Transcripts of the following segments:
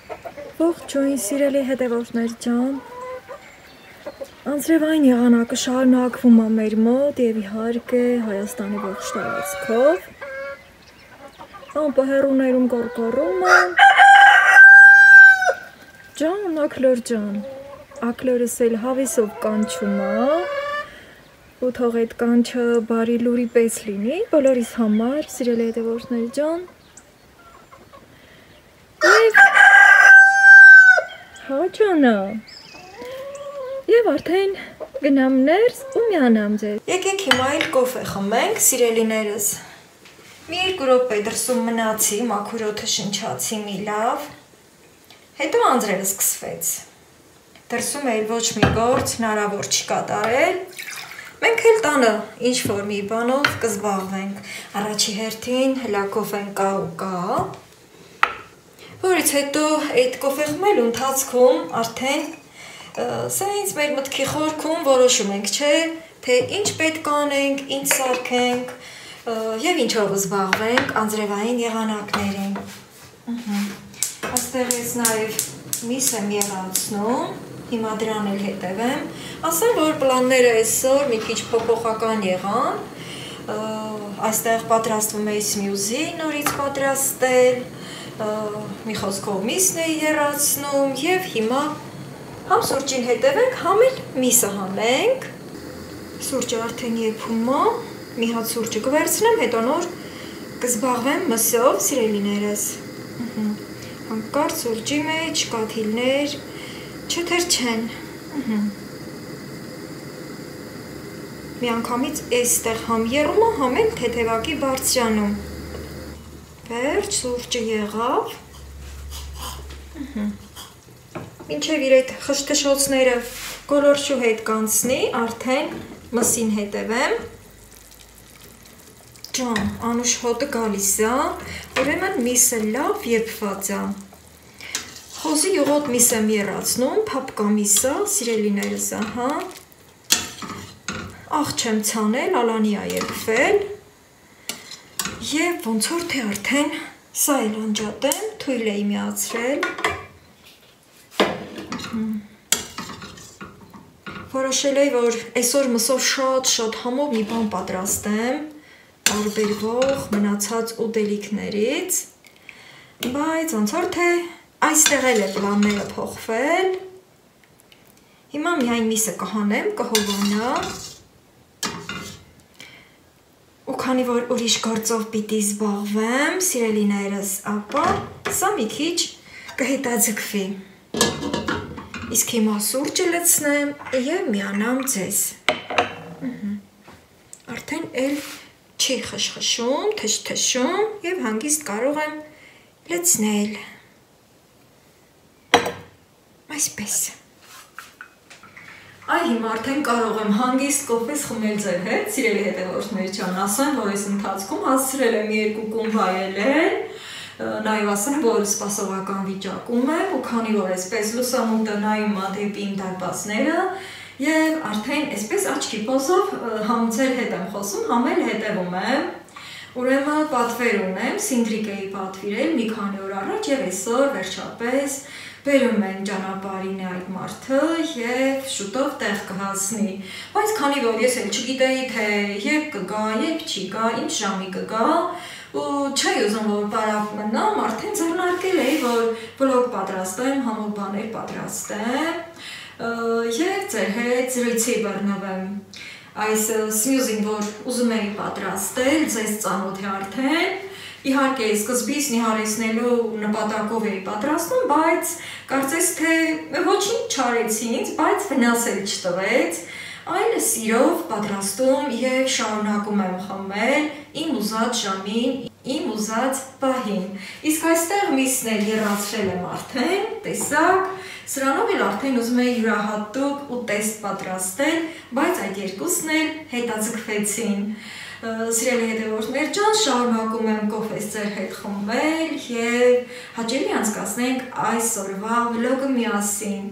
Ողջույն սիրելի հետևորդներ ջան, անձրևային եղանակը շարունակվում է մեր մոտ եւ իհարկե Հայաստանի ողջ տարածքով։ Անպահերուներում կորկորում է։ Ջան, ակլոր ջան, ակլորս էլ հավեսով կանչում է։ Ու թող այդ կանչը բարի լուրի պես լինի բոլորիս համար, սիրելի հետևորդներ ջան։ Հա ջանա։ Եվ արդեն գնամ ներս ու միանամ ձեզ։ Եկեք հիմա էլ կոֆե խմենք, սիրելիներս։ Մի 2 րոպե դրսում մնացի, մաքուր օդը շնչացի մի լավ։ Հետո անձրևը սկսվեց։ Դրսում էլ ոչ մի գործ հնարավոր չի կատարել։ Մենք էլ տանը ինչ-որ մի բանով կզբաղվենք։ Առաջի հերթին հլա կոֆեն կա ու կա։ Որից հետո այդ կոֆե խմելու ընթացքում արդեն սենց մեր մտքի խորքում որոշում ենք, չէ, թե ինչ պետք անենք, ինչ սարքենք եւ ինչով զբաղվենք անձրևային եղանակներին։ Այստեղ ես նաեւ միս եմ եղացնում, հիմա դրան էլ հետևեմ։ Ասեմ, որ պլանները այսօր մի քիչ փոփոխական եղան։ Այստեղ պատրաստվում էի սմյուզի նորից պատրաստել, մի խոսքով միսն էի եռացնում եւ հիմա համ սուրճին հետևենք, համ էլ միսը հանենք։ Սուրճը արդեն եփում է, մի հատ սուրճը կվերցնեմ, հետո նոր կզբաղվեմ մսով, սիրելիներս։ Հանկարծ սուրճի մեջ կաթիլներ չթրջեն։ Միանգամից այստեղ համ եռում է, համ էլ թեթևակի բարձրանում։ Վերջ, սուրճը եղավ։ Մինչև իր այդ խշտշոցները գոլորշու հետ կանցնի, արդեն մսին հետևեմ։ Ջան, անուշ հոտը գալիս է, ուրեմն միսը լավ եփված է։ Խոզի յուղոտ միս եմ եռացնում, փափկա միսը, սիրելիներս, ահա։ Աղ չեմ ցանել, ալանի է եփվել։ Եվ ոնց որ թե արդեն սա էլ անջատեմ, թույլ էի միացրել։ Որոշել էի, որ այսօր մսով շատ համով մի բան պատրաստեմ, տարբերվող մնացած ուտելիքներից, բայց ոնց որ թե այստեղ էլ է պլանները փոխվել։ Հիմա միայն միսը կհանեմ, կհովանա։ Ու քանի որ ուրիշ գործով պիտի զբաղվեմ, սիրելիներս, ապա սա մի քիչ կհետաձգվի։ Իսկ հիմա սուրճը լցնեմ եւ միանամ ձեզ։ Արդեն էլ չի խշխշում, թշթշում եւ հանգիստ կարող եմ լցնել։ Այսպես։ Այ հիմա արդեն կարող եմ հանգիստ կոֆես խմել ձեր հետ, սիրելի հետևորդներ ջան, ասեմ, որ այս ընթացքում հասցրել եմ 2 կում վայելել, նաեւ ասեմ, որ սպասողական վիճակում եմ, ու քանի որ այսպես լուսամուտը նայում է դեպի իմ դարպասները, եւ արդեն այսպես աչքի փոսով համ ձեր հետ եմ խոսում, համ էլ հետևում եմ, ուրեմն պատվեր ունեմ, Սինդրիկ էի պատվիրել մի քանի օր առաջ եւ այսօր վերջապես բերում են ճանապարհին այդ մարդը եւ շուտով տեղ կհասնի, բայց քանի որ ես էլ չգիտեի թե երբ կգա, երբ չի գա, ինչ ժամի կգա, ու չէի ուզում որ բարակ մնամ, արդեն ձեռնարկել էի, որ վլոգ պատրաստեմ, համով բաներ պատրաստեմ եւ ձեր հետ զրույցի բռնվեմ։ Այս սմյուզին, որ ուզում էի պատրաստել, ձեզ ծանոթ է արդեն։ Իհարկե սկզբից նիհարեցնելու նպատակով էի պատրաստում, բայց կարծես թե ոչինչ չարեցի ինձ, բայց վնաս էլ չտվեց, այլ սիրով պատրաստում եւ շարունակում եմ խմել իմ ուզած ժամին, իմ ուզած պահին։ Իսկ այստեղ միսն էլ եռացրել եմ արդեն, տեսակ, սրանով էլ արդեն ուզում էի յուրահատուկ ուտեստ պատրաստել, բայց այդ երկուսն էլ հետաձգվեցին։ Սիրելի հետևորդներ ջան, շարունակում եմ կոֆես ձեր հետ խմել եւ հաճելի անցկացնենք այսօրվա վլոգը միասին։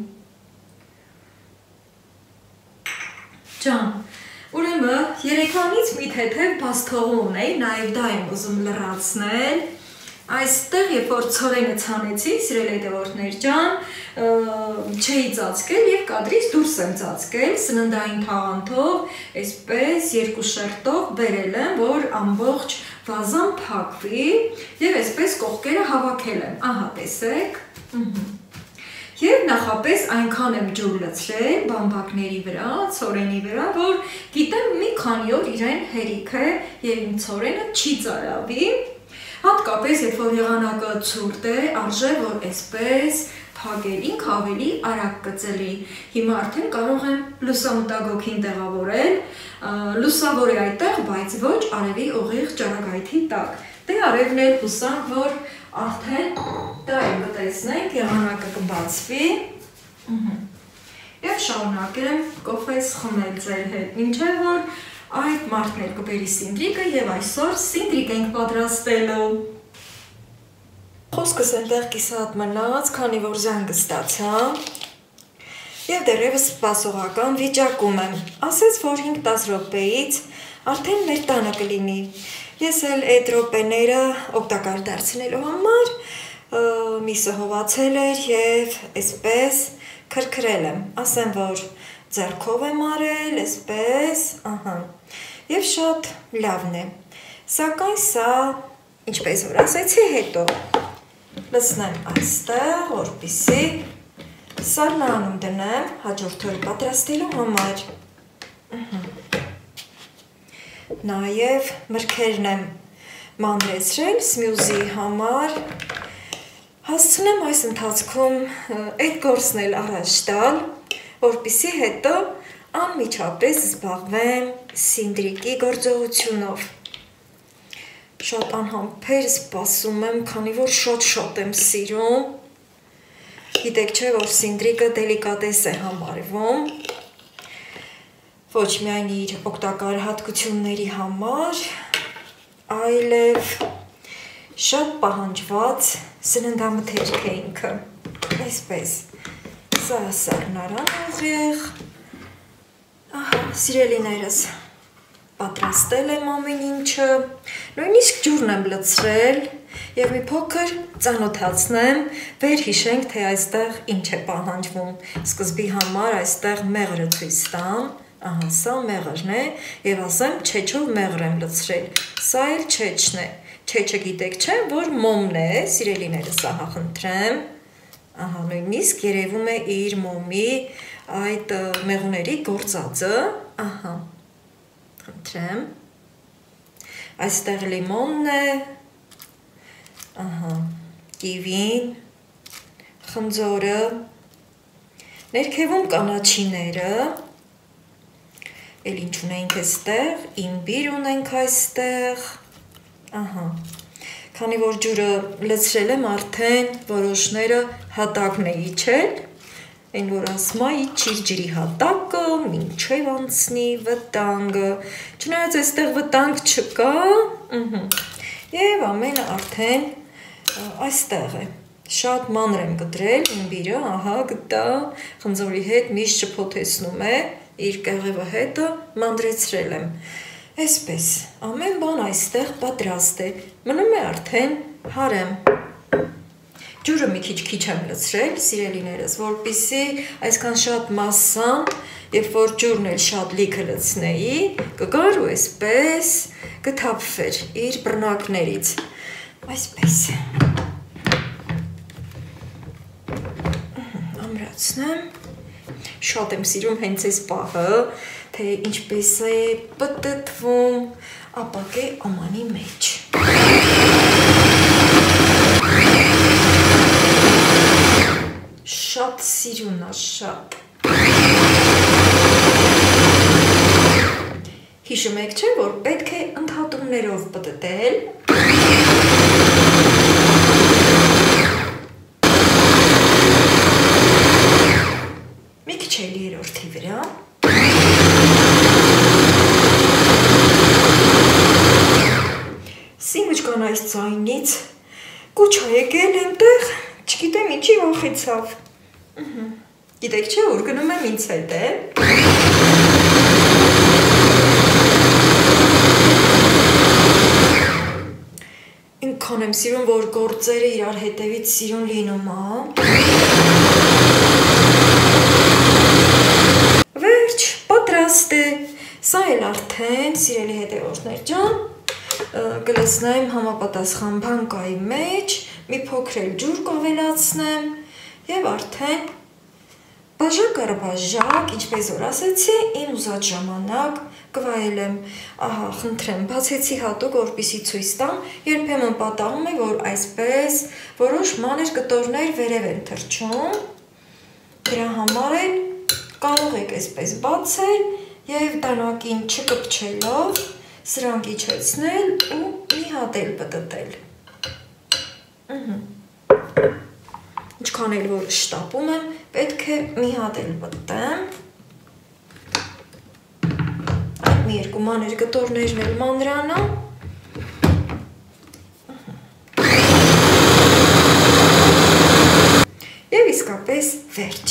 Ջան, ուրեմն երեքանից մի թեթև բաստողում ունեի, նաեւ դա եմ ուզում լրացնել։ Այստեղ, երբ որ ցորենը ցանեցի, սիրելի հետևորդներ ջան, չէի ծածկել եւ կադրից դուրս եմ ծածկել, սննդային թաղանթով, այսպես երկու շերտով բերել եմ, որ ամբողջ վազան փակվի եւ այսպես կողքերը հավաքել եմ։ Ահա, տեսեք։ Եվ նախապես այնքան եմ ջուր լցրել բամբակների վրա, ցորենի վրա, որ գիտեմ մի քանի օր իրեն հերիք է եւ իմ ցորենը չի ծարավի։ Հատկապես, երբ որ եղանակը ցուրտ է, արժե որ այսպես փակել, ինքը ավելի արագ կծելի։ Հիմա արդեն կարող եմ լուսամուտագոգին տեղավորել, լուսավոր է այդտեղ, բայց ոչ արևի ուղիղ ճառագայթի տակ։ Դե արևն էլ հուսանք, որ արդեն դա եմ կտեսնենք, եղանակը կբացվի և շարունակեմ կոֆես խմել ձեր հետ, մինչև որ այդ մարդներ կբերի սինդրիկը և այսօր սինդրիկ ենք պատրաստելու։ Խոսքս այնտեղ կիսատ մնաց, քանի որ զանգը ստացա և դեռևս սպասողական վիճակում եմ, ասեց, որ 5-10 րոպեից արդեն մեր տանը կլինի։ Ես էլ այդ րոպեները օգտակար դարձնելու համար միսը հովացել էր և այսպես քրքրել եմ, ասեմ, որ ձեռքով եմ արել, այսպես, և շատ լավն է, սակայն սա, ինչպես որ ասեցի հետո, լցնեմ այստեղ, որպեսզի սառնանում դնեմ հաջորդ օրը պատրաստելու համար։ Նաև մրգերն եմ մանրեցրել սմյուզի համար, հասցնեմ այս ընթացքում այդ գործն էլ առաջ տալ, որպեսզի հետո անմիջապես զբաղվեմ սինդրիկի գործողությունով։ Շատ անհամբեր սպասում եմ, քանի որ շատ եմ սիրում։ Գիտեք չէ, որ սինդրիկը դելիկատես է համարվում, ոչ միայն իր օգտակար հատկությունների համար, այլև շատ պահանջված սննդամթերք է ինքը, այսպես, սա սառնարան ուղիղ, սիրելիներս, պատրաստել եմ ամեն ինչը, նույնիսկ ջուրն եմ լցրել և մի փոքր ծանոթացնեմ, վեր հիշենք, թե այստեղ ինչ է պահանջվում, սկզբի համար այստեղ մեղրը ցույց տամ, ահա սա մեղրն է և ասեմ չեչով մեղր եմ լցրել, սա էլ չեչն է, չեչը գիտեք չէ, որ մոմն է, սիրելիներս ահա խնդրեմ, ահա նույնիսկ երևում է իր մոմի այդ մեղուների գործածը, ահա, խնդրեմ, այստեղ լիմոնն է, ահա, կիվին, խնձորը, ներքևում կանաչիները, էլ ինչ ունենք այստեղ, իմբիր ունենք այստեղ, ահա, քանի որ ջուրը լցրել եմ արդեն որոշները հատակն է իջել, այն որ ասում է իջիր ջրի հատակը, մինչև անցնի վտանգը, չնայած այստեղ վտանգ չկա, և ամենը արդեն այստեղ է, շատ մանր եմ կտրել իմբիրը, ահա գտա, խնձորի հետ միշտ չփոթեցնում է, իր կեղևը հետը մանրեցրել եմ, այսպես, ամեն բան այստեղ պատրաստ է, մնում է արդեն հարեմ, ջուրը մի քիչ եմ լցրել, սիրելիներս, որպեսզի այսքան շատ մասսան, երբ որ ջուրն էլ շատ լիքը լցնեի, կգար ու այսպես կթափվեր իր բռնակներից, այսպես, ամրացնեմ, շատ եմ սիրում հենց այս պահը, թե ինչպես է պտտվում ապակե ամանի մեջ։ Շատ սիրուն է, շատ։ Հիշում եք չէ, որ պետք է ընդհատումներով պտտել։ Մի քիչ էլ երրորդի վրա։ Սիմուչկան այս ձայնից կուչ է եկել այնտեղ, չգիտեմ ինչի վախեցավ։ Գիտեք չէ, որ գնում եմ ինձ հետ է։ Ինչքան եմ սիրում, որ գործերը իրար հետևից սիրուն լինում, Վերջ, պատրաստ է։ Սա էլ արդեն, սիրելի հետևորդներ ջան, կլցնեմ համապատասխան բանկայի մեջ, մի փոքր էլ ջուր կավելացնեմ եւ արդեն բաժակ առ բաժակ, ինչպես որ ասեցի, իմ ուզած ժամանակ կվայելեմ։ Ահա, խնդրեմ, բացեցի հատուկ, որպեսզի ցույց տամ, երբեմն պատահում է, որ այսպես որոշ մանր կտորներ վերև են թռչում։ Դրա համար էլ կարող եք այսպես բացել եւ դանակին չկպչելով սրանք իջեցնել ու մի հատ էլ պտտել։ Ինչքան էլ որ շտապում եմ, պետք է մի հատ էլ պտտեմ։ Այդ մի երկու մանր կտորներն էլ մանրանա։ Եվ իսկապես վերջ։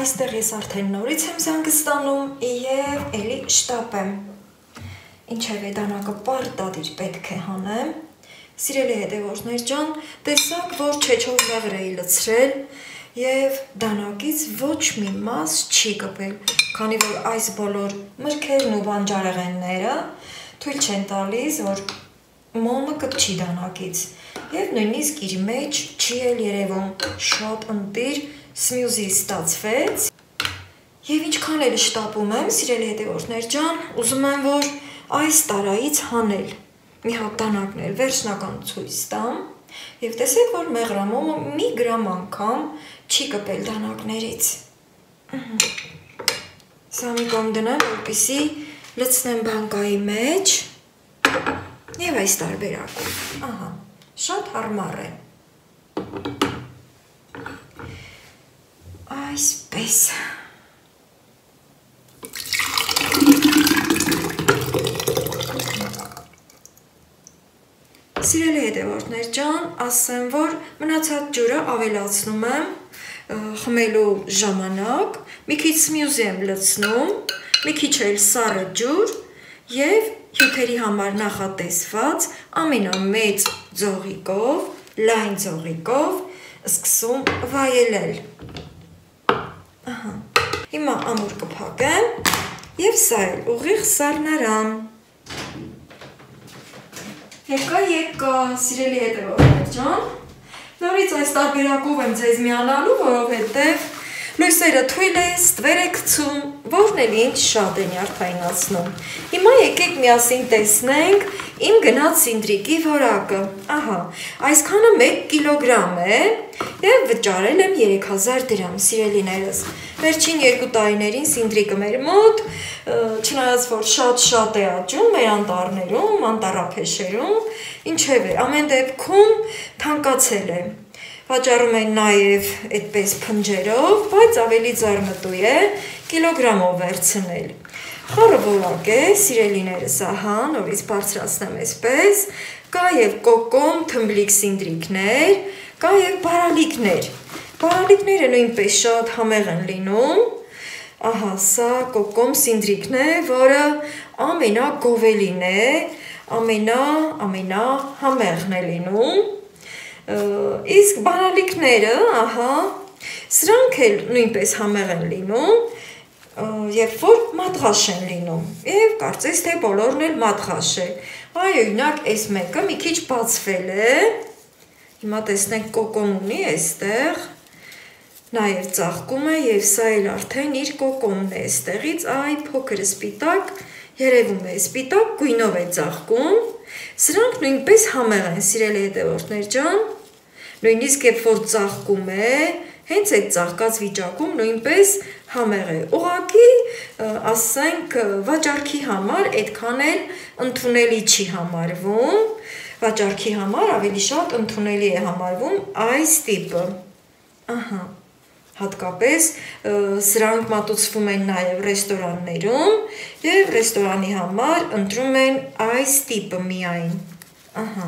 Այստեղ ես արդեն նորից եմ զանգը ստանում եւ էլի շտապեմ։ Ինչևէ դանակը պարտադիր պետք է հանեմ։ Սիրելի հետևորդներ ջան, տեսակ, որ չեչով մեղր էի լցրել եւ դանակից ոչ մի մաս չի կպել, քանի որ այս բոլոր մրգերն ու բանջարեղենները թույլ չեն տալիս, որ մոմը կպչի դանակից եւ նույնիսկ իր մեջ չի էլ երևում շատ ընտիր սմյուզի ստացվեց եւ ինչքան էլ շտապում եմ, սիրելի հետևորդներ ջան, ուզում եմ, որ այս տարայից հանել մի հատ դանակն էլ վերջնական ցույց տամ եւ տեսեք, որ մեղրամոմը մի գրամ անգամ չի կպել դանակներից։ Սա մի կողմ դնեմ, որպեսզի լցնեմ բանկայի մեջ եւ այս տարբերակում։ Ահա, շատ հարմար է։ Այսպես։ Սիրելի հետևորդներ ջան, ասեմ, որ մնացած ջուրը ավելացնում եմ խմելու ժամանակ, մի քիչ սմյուզի եմ լցնում, մի քիչ էլ սառը ջուր եւ հյութերի համար նախատեսված ամենամեծ ձողիկով, լայն ձողիկով սկսում վայելել։ Ահա։ Հիմա ամուր կփակեմ եւ սա էլ ուղիղ սառնարան։ Եկա, սիրելի հետևորդներ ջան, նորից այս տարբերակով եմ ձեզ միանալու, որովհետև լույսերը թույլ է, ստվեր է գցում, որն էլ ինձ շատ է նյարդայնացնում։ Հիմա եկեք միասին տեսնենք իմ գնած սինդրիկի որակը։ Ահա, այսքանը 1 կիլոգրամ է եւ վճարել եմ 3000 դրամ, սիրելիներս։ Վերջին 2 տարիներին սինդրիկը մեր մոտ, չնայած որ շատ է աճում մեր անտառներում, անտառափեշերում, ինչևէ, ամեն դեպքում թանկացել է։ Վաճառում են նաև այդպես փնջերով, բայց ավելի ձեռնտու է կիլոգրամով վերցնել։ Խառը որակ է, սիրելիներս, ահա, նորից բարձրացնեմ այսպես, կա եւ կոկոմ թմբլիկ սինդրիկներ, կա եւ բարալիկներ։ Բարալիկները նույնպես շատ համեղ են լինում։ Ահա, սա կոկոմ սինդրիկն է, որը ամենագովելին է, ամենահամեղն է լինում։ Իսկ բարալիկները, ահա, սրանք էլ նույնպես համեղ են լինում, երբ որ մատղաշ են լինում, եւ կարծես թե բոլորն էլ մատղաշ է։ Այ օրինակ այս մեկը մի քիչ բացվել է։ Հիմա տեսնենք կոկոմ ունի այստեղ։ Նաեւ ծաղկում է եւ սա էլ արդեն իր կոկոմն է այստեղից, այ փոքր սպիտակ երևում է, սպիտակ գույնով է ծաղկում։ Սրանք նույնպես համեղ են, սիրելի հետևորդներ ջան։ Նույնիսկ երբ որ ծաղկում է, հենց այդ ծաղկած վիճակում նույնպես համեղ է։ Ուղղակի, ասենք, վաճառքի համար այդքան էլ ընդունելի չի համարվում։ Վաճառքի համար ավելի շատ ընդունելի է համարվում այս տիպը։ Ահա։ Հատկապես սրանք մատուցվում են նաև ռեստորաններում եւ ռեստորանի համար ընտրում են այս տիպը միայն։ Ահա։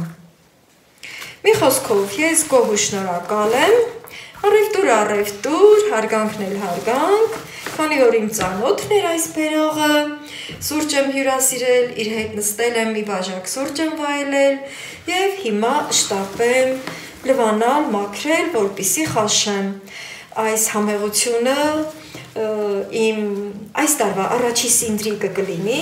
Մի խոսքով, ես գոհ ու շնորհակալ եմ, Առևտուր, հարգանքն էլ հարգանք, քանի որ իմ ծանոթն էր այս բերողը, սուրճ եմ հյուրասիրել, իր հետ նստել եմ մի բաժակ սուրճ եմ վայելել և հիմա շտապեմ լվանալ, մաքրել, որպեսզի խաշեմ։ Այս համեղությունը իմ այս տարվա առաջի սինդրիկը կլինի,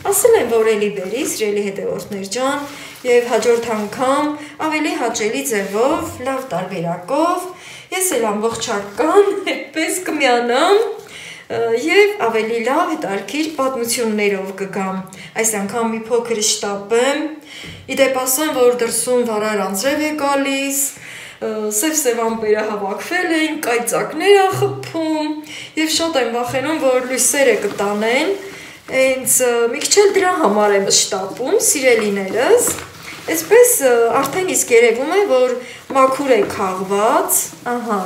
ասել եմ, որ էլի բերի, սիրելի հետևորդներ ջան, և հաջորդ անգամ ավելի հաճելի ձևով, լավ տարբերակով, ես էլ ամբողջական այդպես կմիանամ և ավելի լավ հետարքիր պատմություններով կգամ, այս անգամ մի փոքր շտապեմ, իդեպ ասեմ, որ դրսում վարար անձրև է գալիս, սև ամպերը հավաքվել էին, կայծակներ ա խփում և շատ եմ վախենում, որ լույսերը կտանեն, հենց մի քիչ էլ դրա համար եմ շտապում, սիրելիներս, այսպես արդեն իսկ երևում է, որ մաքուր է քաղված, ահա,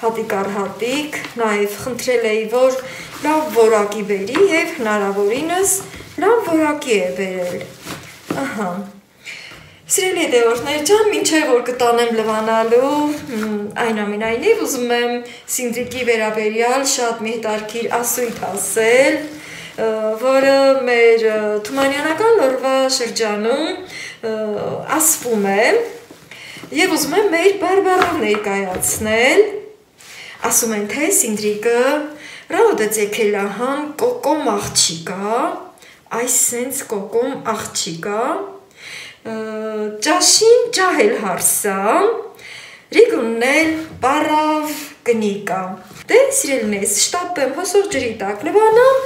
հատիկ առ հատիկ, նաև խնդրել էի, որ լավ որակի բերի և հնարավորինս լավ որակի է բերել, ահա, սիրելի հետևորդներ ջան, մինչև որ կտանեմ լվանալու, այնուամենայնիվ ուզում եմ սինդրիկի վերաբերյալ շատ մի հետարքիր ասույթ ասել, որը մեր թումանյանական լորվա շրջանում ասվում է և ուզում եմ մեր բարբառով ներկայացնել, ասում են, թե սինդրիկը ռաուդը ձեքելահան կոկոմ աղջիկա, այս սենց կոկոմ աղջիկա, ճաշին ճահել հարսա, ռիգուննել բարավ կնիկա, դե սիրելինես շտապեմ հոսող ջրի տակ լվանամ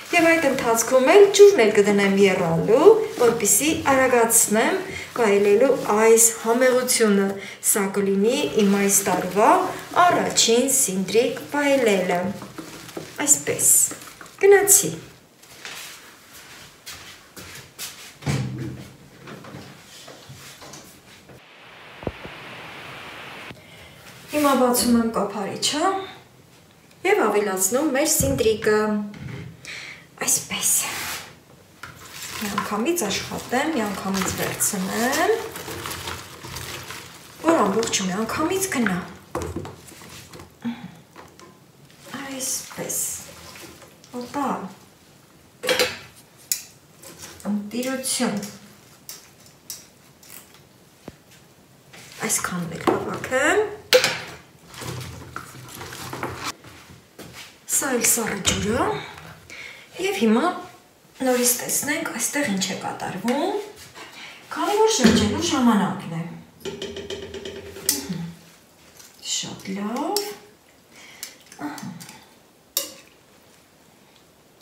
և այդ ընթացքում էլ ջուրն էլ կդնեմ եռալու, որպեսզի արագացնեմ վայելելու այս համեղությունը, սա կլինի իմ այս տարվա առաջին սինդրիկ վայելելը, այսպես, գնացի։ Հիմա բացում եմ կափարիչը և ավելացնում մեր սինդրիկը, այսպես, միանգամից աշխատեմ, միանգամից վերցնեմ, որ ամբողջը միանգամից գնա, այսպես, ոտա, ընտիրություն, այսքանն էլ հավաքեմ, սա էլ սառը ջուրը և հիմա նորից տեսնենք այստեղ ինչ է կատարվում, քանի որ շրջելու ժամանակն է, շատ լավ,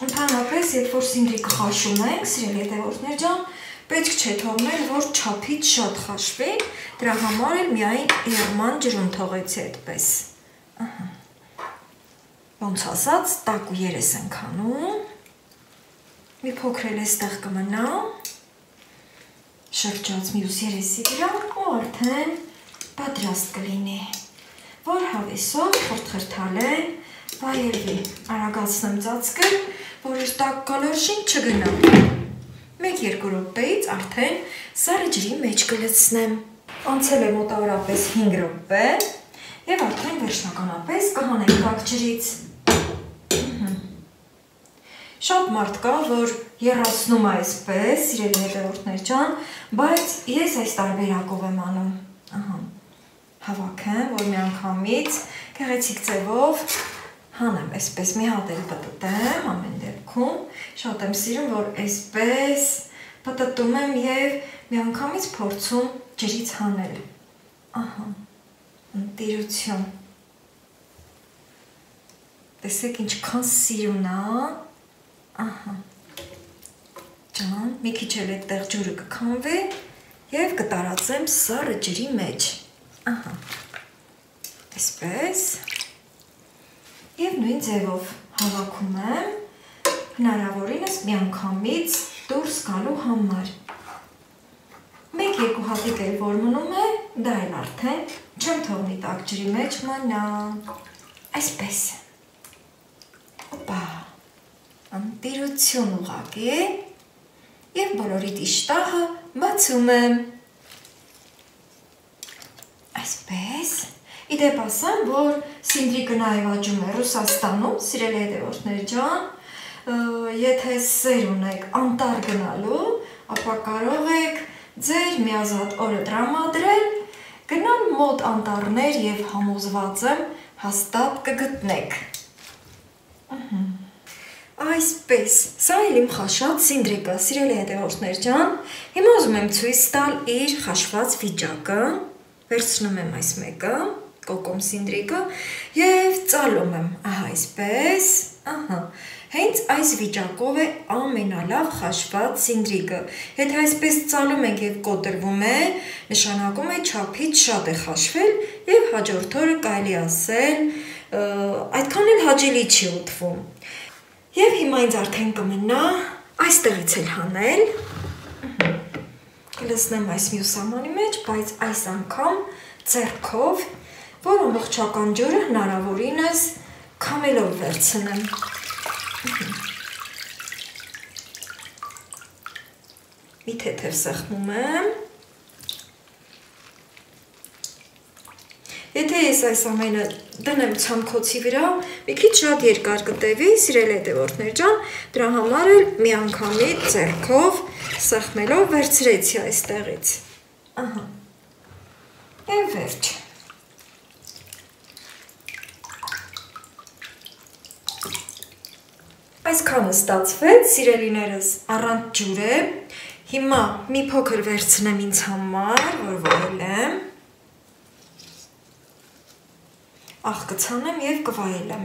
ընդհանրապես, երբ որ սինդրիկը խաշում ենք, սիրելի հետևորդներ ջան, պետք չէ թողնել, որ չափից շատ խաշվի, դրա համար էլ միայն եղման ջրում թողեցի այդպես, ոնց ասած, տակ ու երես ենք անում, մի փոքր էլ էստեղ կմնա, շրջած մյուս երեսի վրա ու արդեն պատրաստ կլինի, որ հավեսով խրթխրթալեն վայելվի, արագացնեմ ծածկը, որ իր տաք կալորշին չգնա, 1-2 րոպեից արդեն սառը ջրի մեջ կլցնեմ, անցել է մոտավորապես 5 րոպե և արդեն վերջնականապես կհանենք տաք ջրից, շատ մարդ կա, որ եռացնում է այսպես, սիրելի հետևորդներ ջան, բայց ես այս տարբերակով եմ անում, հավաքեմ, որ միանգամից գեղեցիկ ձևով հանեմ, այսպես մի հատ էլ պտտեմ, ամեն դեպքում, շատ եմ սիրում, որ այսպես պտտում եմ և միանգամից փորձում ջրից հանել, ընտիրություն, տեսեք ինչքան սիրուն է, ջան, մի քիչ էլ այդտեղ ջուրը կքանվի և կտարածեմ սառը ջրի մեջ, այսպես, և նույն ձևով հավաքում եմ, հնարավորինս միանգամից դուրս գալու համար, 1-2 հատիկ էլ որ մնում է, դա էլ արդեն չեմ թողնի տաք ջրի մեջ մնա, այսպես, օպա, ընտիրություն ուղղակի և բոլորիդ իշտահը բացում եմ, այսպես, Իդեպ ասեմ, որ Սինդրիկը նաև աճում է Ռուսաստանում, սիրելի հետևորդներ ջան, եթե սեր ունեք անտառ գնալու, ապա կարող եք ձեր միազատ օրը տրամադրել, գնալ մոտ անտառներ և համոզված եմ հաստատ կգտնեք։ Այսպես, սա էլ իմ խաշած Սինդրիկը, սիրելի հետևորդներ ջան, հիմա ուզում եմ ցույց տալ իր խաշված վիճակը, վերցնում եմ այս մեկը, կոկոմ Սինդրիկը և ծալում եմ, ահա այսպես, հենց այս վիճակով է ամենալավ խաշված Սինդրիկը, եթե այսպես ծալում ենք և կոտրվում է, նշանակում է չափից շատ է խաշվել և հաջորդ օրը կարելի ասել, այդքան էլ հաճելի չի ուտվում։ Եվ հիմա ինձ արդեն կմնա այստեղից էլ հանել, կլցնեմ այս մյուս ամանի մեջ, բայց այս անգամ ձեռքով, որ ամբողջական ջուրը հնարավորինս քամելով վերցնեմ։ Մի թեթև սեղմում եմ։ Եթե ես այս ամենը դնեմ ցամքոցի վրա, մի քիչ շատ երկար կտևի, սիրելի հետևորդներ ջան, դրա համար էլ միանգամից ձեռքով սեղմելով վերցրեցի այստեղից։ Եվ վերջ։ Այսքանը ստացվեց, սիրելիներս, առանց ջուր է։ Հիմա մի փոքր վերցնեմ ինձ համար, որ վայելեմ։ Աղկցանեմ և կվայելեմ։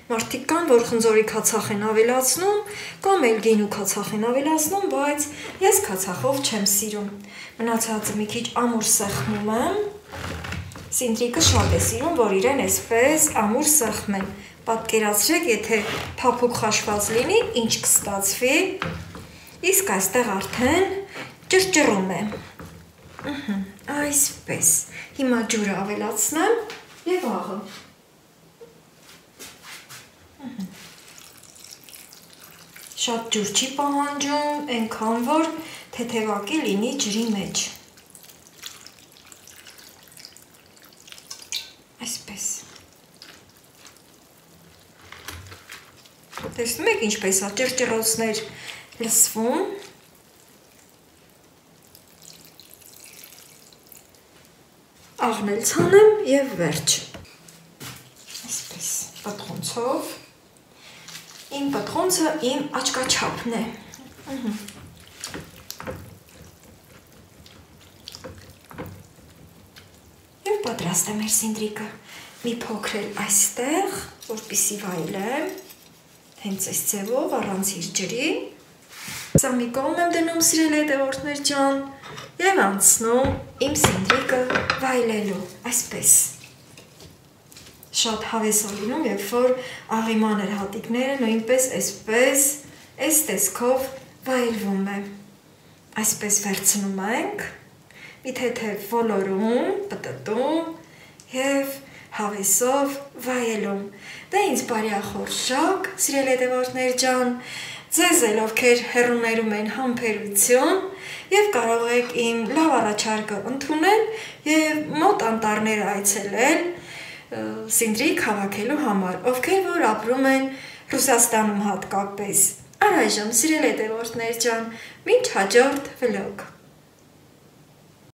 Մարդիկ կան, որ խնձորի քացախ են ավելացնում, կամ էլ գինու քացախ են ավելացնում, բայց ես քացախով չեմ սիրում։ Մնացածը մի քիչ ամուր սեղմում եմ։ Սինդրիկը շատ է սիրում, որ իրեն այսպես ամուր սեղմեն։ Պատկերացրեք, եթե փափուկ խաշված լինի, ինչ կստացվի, իսկ այստեղ արդեն ճրճռում է։ Այսպես, հիմա ջուրը ավելացնեմ և աղը։ Շատ ջուր չի պահանջում, այնքան որ թեթևակի լինի ջրի մեջ։ Այսպես։ Տեսնում եք ինչպես է ճրճռոցներ լսվում։ Աղն էլ ցանեմ և վերջ։ Այսպես պտղունցով։ Իմ պտղունցը իմ աչքաչափն է։ Եվ պատրաստ է մեր Սինդրիկը։ Մի փոքր էլ այստեղ, որպեսզի վայելեմ։ Հենց այս ձևով առանց իր ջրի։ Սա մի կողմ եմ դնում, սիրելի հետևորդներ ջան, և անցնում իմ Սինդրիկը վայելելու, այսպես։ Շատ հավես է լինում, երբ որ աղի մանր հատիկները նույնպես այսպես, այս տեսքով վայելվում է։ Այսպես վերցնում ենք, մի թեթև ոլորում, պտտում և հավեսով վայելում։ Դա ինձ բարյախորշակ, սիրելի հետևորդներ ջան, ձեզ էլ ովքեր հեռուներում են համբերություն և կարող եք իմ լավ առաջարկը ընդունել և մոտ անտառներ այցելել Սինդրիկ հավաքելու համար, ովքեր որ ապրում են Ռուսաստանում հատկապես։ Առայժմ, սիրելի հետևորդներ ջան, մինչ հաջորդ վլոգ։